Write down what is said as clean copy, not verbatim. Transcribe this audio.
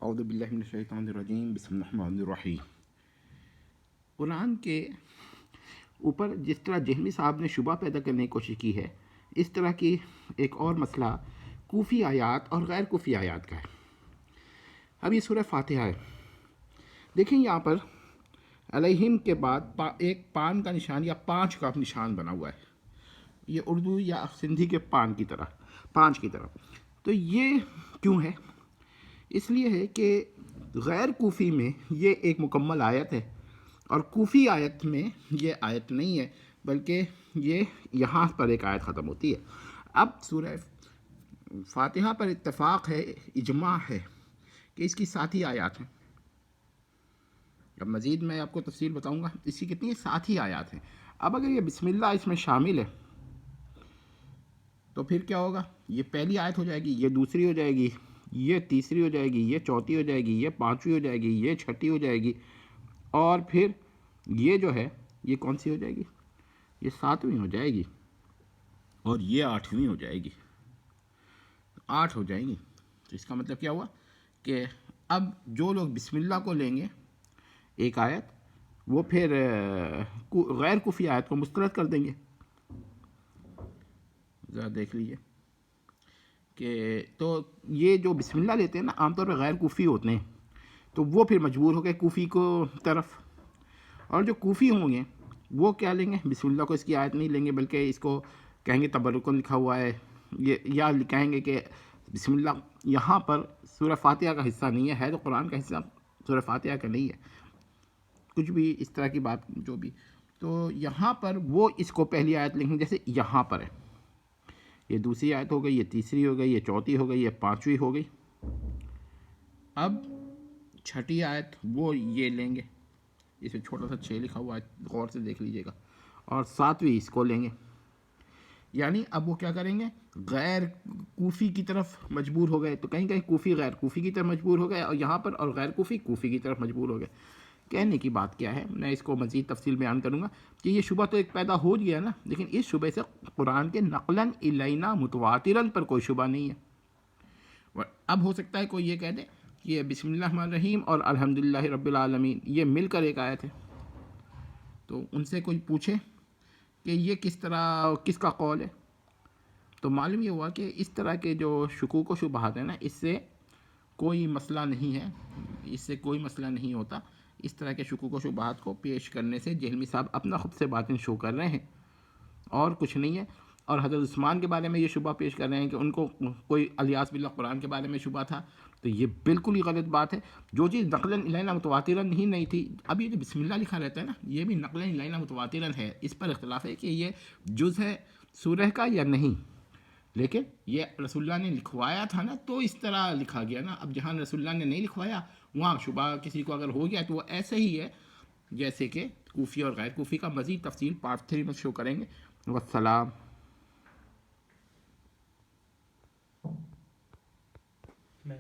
اعوذ باللہ من الشیطان الرجیم، بسم اللہ الرحمن الرحیم۔ قرآن کے اوپر جس طرح جہمی صاحب نے شبہ پیدا کرنے کی کوشش کی ہے، اس طرح کی ایک اور مسئلہ کوفی آیات اور غیر کوفی آیات کا ہے۔ اب یہ سورہ فاتحہ ہے، دیکھیں یہاں پر علیہم کے بعد ایک پان کا نشان یا 5 کا نشان بنا ہوا ہے، یہ اردو یا سندھی کے پان کی طرح، 5 کی طرح۔ تو یہ کیوں ہے؟ اس لیے ہے کہ غیر کوفی میں یہ ایک مکمل آیت ہے، اور کوفی آیت میں یہ آیت نہیں ہے، بلکہ یہ یہاں پر ایک آیت ختم ہوتی ہے۔ اب سورہ فاتحہ پر اتفاق ہے، اجماع ہے کہ اس کی 7 ہی آیات ہیں۔ اب مزید میں آپ کو تفصیل بتاؤں گا، اس کی کتنی 7 ہی آیات ہیں۔ اب اگر یہ بسم اللہ اس میں شامل ہے تو پھر کیا ہوگا؟ یہ پہلی آیت ہو جائے گی، یہ دوسری ہو جائے گی، یہ تیسری ہو جائے گی، یہ چوتھی ہو جائے گی، یہ 5ویں ہو جائے گی، یہ 6ٹھی ہو جائے گی، اور پھر یہ جو ہے یہ کون سی ہو جائے گی؟ یہ 7ویں ہو جائے گی، اور یہ 8ویں ہو جائے گی، 8 ہو جائیں گی۔ تو اس کا مطلب کیا ہوا کہ اب جو لوگ بسم اللہ کو لیں گے ایک آیت، وہ پھر غیر کفی آیت کو مسترد کر دیں گے۔ ذرا دیکھ لیجئے کہ تو یہ جو بسم اللہ لیتے ہیں نا، عام طور پہ غیر کوفی ہوتے ہیں، تو وہ پھر مجبور ہو گئے کوفی کو طرف، اور جو کوفی ہوں گے وہ کیا لیں گے؟ بسم اللہ کو اس کی آیت نہیں لیں گے، بلکہ اس کو کہیں گے تبرکن لکھا ہوا ہے، یا کہیں گے کہ بسم اللہ یہاں پر سورہ فاتحہ کا حصہ نہیں ہے تو قرآن کا حصہ سورہ فاتحہ کا نہیں ہے، کچھ بھی اس طرح کی بات جو بھی۔ تو یہاں پر وہ اس کو پہلی آیت لکھیں، جیسے یہاں پر ہے، یہ دوسری آیت ہو گئی، یہ تیسری ہو گئی، یہ چوتھی ہو گئی، یہ 5ویں ہو گئی۔ اب 6ٹھی آیت وہ یہ لیں گے، اسے چھوٹا سا 6 لکھا ہوا ہے، غور سے دیکھ لیجئے گا، اور 7ویں اس کو لیں گے۔ یعنی اب وہ کیا کریں گے؟ غیر کوفی کی طرف مجبور ہو گئے، تو کہیں کہیں کوفی غیر کوفی کی طرف مجبور ہو گئے، اور یہاں پر اور غیر کوفی کوفی کی طرف مجبور ہو گئے۔ کہنے کی بات کیا ہے، میں اس کو مزید تفصیل بیان کروں گا کہ یہ شبہ تو ایک پیدا ہو گیا نا، لیکن اس شبہ سے قرآن کے نقلاً الینا متواتراً پر کوئی شبہ نہیں ہے۔ اب ہو سکتا ہے کوئی یہ کہہ دے کہ یہ بسم اللہ الرحمن الرحیم اور الحمدللہ رب العالمین یہ مل کر ایک آیت ہے، تو ان سے کوئی پوچھے کہ یہ کس طرح کس کا قول ہے، تو معلوم یہ ہوا کہ اس طرح کے جو شکوک و شبہات ہیں نا، اس سے کوئی مسئلہ نہیں ہے، اس سے کوئی مسئلہ نہیں ہوتا۔ اس طرح کے شکوک و شبہات کو پیش کرنے سے جہلمی صاحب اپنا خود سے باطن شو کر رہے ہیں، اور کچھ نہیں ہے۔ اور حضرت عثمان کے بارے میں یہ شبہ پیش کر رہے ہیں کہ ان کو کوئی الیاس باللہ قرآن کے بارے میں شبہ تھا، تو یہ بالکل ہی غلط بات ہے۔ جو چیز نقلاً الینا متواتراً ہی نہیں تھی، اب یہ جو بسم اللہ لکھا رہتا ہے نا، یہ بھی نقلاً الینا متواتراً ہے، اس پر اختلاف ہے کہ یہ جز ہے سورہ کا یا نہیں، لیکن یہ رسول اللہ نے لکھوایا تھا نا، تو اس طرح لکھا گیا نا۔ اب جہاں رسول اللہ نے نہیں لکھوایا، وہاں شبہ کسی کو اگر ہو گیا تو وہ ایسے ہی ہے جیسے کہ کوفی اور غیر کوفی کا۔ مزید تفصیل پارٹ 3 میں شو کریں گے۔ والسلام۔ میں